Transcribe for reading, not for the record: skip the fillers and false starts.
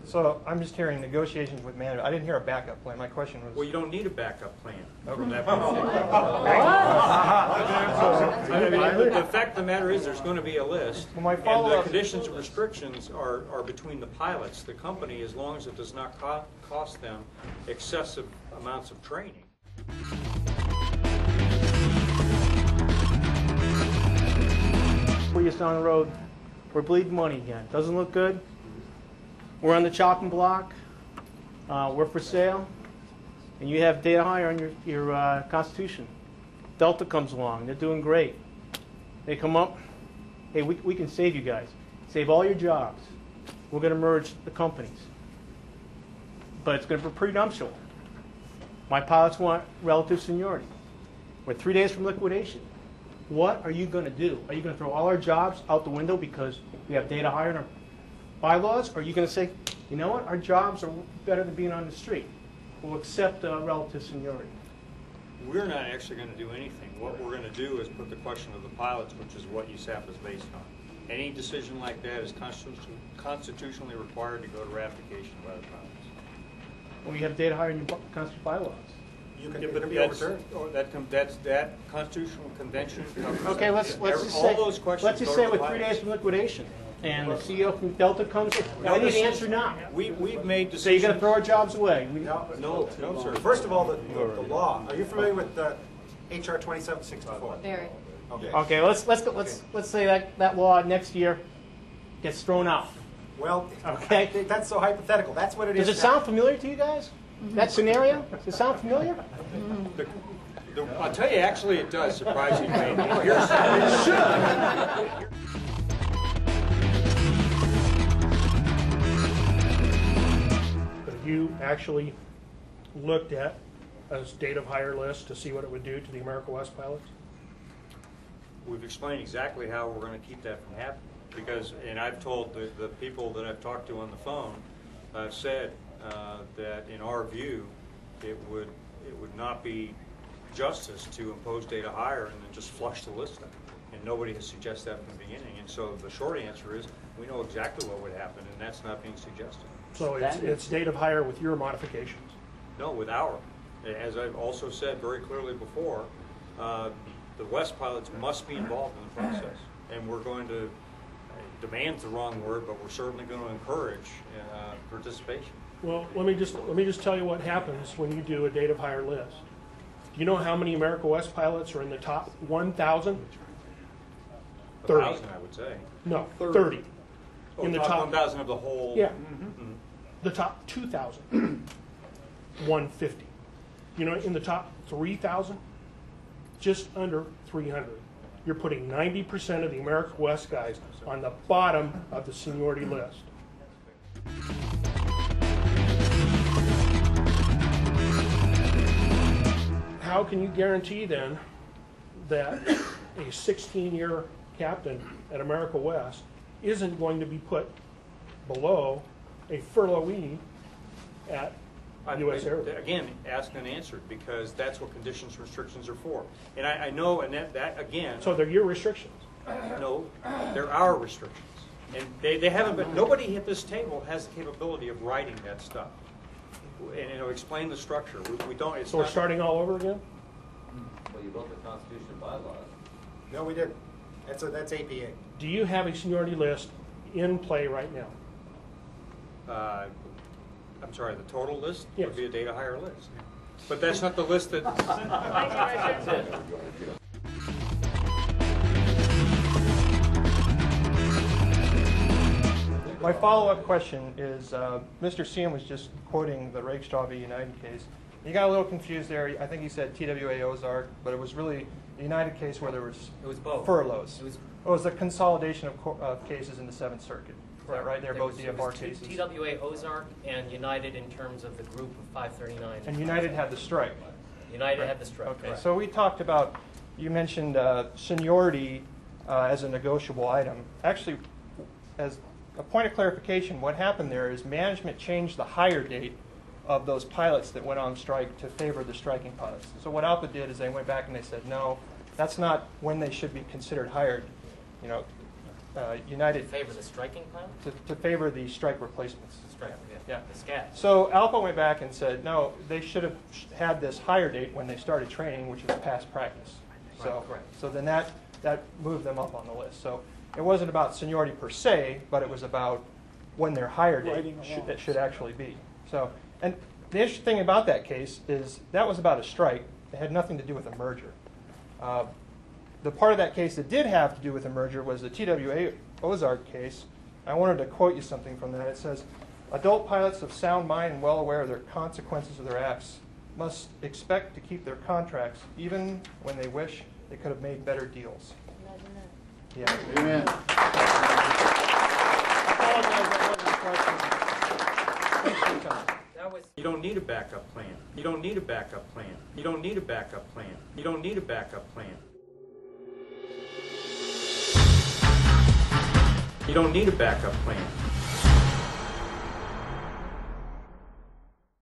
So I'm just hearing negotiations with management. I didn't hear a backup plan. My question was... Well, you don't need a backup plan from that point. The fact of the matter is there's going to be a list, Well, my and the follow-up... conditions and restrictions are between the pilots, the company, as long as it does not cost them excessive amounts of training. We're just on the road. We're bleeding money again. Doesn't look good. We're on the chopping block. We're for sale. And you have data hire on your Constitution. Delta comes along. They're doing great. They come up. Hey, we can save you guys. Save all your jobs. We're going to merge the companies. But it's going to be prenuptial. My pilots want relative seniority. We're 3 days from liquidation. What are you going to do? Are you going to throw all our jobs out the window because we have data hire in our bylaws? Or are you going to say, you know what, our jobs are better than being on the street? We'll accept relative seniority. We're not actually going to do anything. What we're going to do is put the question of the pilots, which is what USAPA is based on. Any decision like that is constitutionally required to go to ratification by the pilots. Well, you have data hire in your Constitution bylaws. You can be overturned. That's that constitutional convention. Okay, let's just say we're 3 days from liquidation, and the CEO from Delta comes in. I need an answer now. We've made decisions. So you're going to throw our jobs away? No, sir. First of all, the law. Are you familiar with HR 2764? Very. Okay, let's say that law next year gets thrown out. Well, okay, that's so hypothetical. That's what it is. Does it sound familiar to you guys? That scenario? Does it sound familiar? I'll tell you, actually, it does, surprisingly. It should. Have you actually looked at a date of hire list to see what it would do to the America West pilots? We've explained exactly how we're going to keep that from happening. Because, and I've told the people that I've talked to on the phone, I've said that in our view, it would not be justice to impose data hire and then just flush the list out. And nobody has suggested that from the beginning. And so the short answer is we know exactly what would happen, and that's not being suggested. So it's date of hire with your modifications? No, with our. As I've also said very clearly before, the West pilots must be involved in the process. And we're going to, demand's the wrong word, but we're certainly going to encourage participation. Well, let me just tell you what happens when you do a date of hire list. Do you know how many America West pilots are in the top 1,000? 30. 1,000, I would say. No, 30. Oh, In the top top 1,000 of the whole. Yeah. Mm-hmm. The top 2,000, 150. You know, in the top 3,000, just under 300. You're putting 90% of the America West guys on the bottom of the seniority list. How can you guarantee then that a 16-year captain at America West isn't going to be put below a furloughee at U.S. Airways? Again, asked and answered, because that's what conditions and restrictions are for. And I know, and that again. So they're your restrictions? No, they're our restrictions. And they haven't been, nobody at this table has the capability of writing that stuff. And explain the structure. We don't. It's So we're starting all over again? Well, you wrote the Constitution and bylaws. No, we didn't. That's APA. Do you have a seniority list in play right now? I'm sorry, the total list Yes. would be a data hire list. But that's not the list that. My follow-up question is, Mr. Seam was just quoting the Rakestraw v. United case. You got a little confused there. I think he said TWA Ozark, but it was really the United case where there was both. furloughs. It was a consolidation of cases in the Seventh Circuit. Is that right? They're both DFR cases. TWA Ozark and United in terms of the group of 539. And United had the strike. United had the strike. Okay, correct. so we talked about, you mentioned seniority as a negotiable item. Actually, as a point of clarification, what happened there is management changed the hire date of those pilots that went on strike to favor the striking pilots. So what ALPA did is they went back and they said, no, that's not when they should be considered hired. You know, United Favor the striking plan? to favor the strike replacements. Strike, Yeah. the scat. So ALPA went back and said, no, they should have had this hire date when they started training, which was past practice. So, Right, correct. so then that moved them up on the list. So it wasn't about seniority per se, but it was about when their hire date Writing along. it should actually be. So, and the interesting thing about that case is that was about a strike. It had nothing to do with a merger. The part of that case that did have to do with a merger was the TWA Ozark case. I wanted to quote you something from that. It says, adult pilots of sound mind and well aware of their consequences of their acts must expect to keep their contracts even when they wish they could have made better deals. Yeah. Amen. That was. You don't need a backup plan. You don't need a backup plan. You don't need a backup plan. You don't need a backup plan. You don't need a backup plan.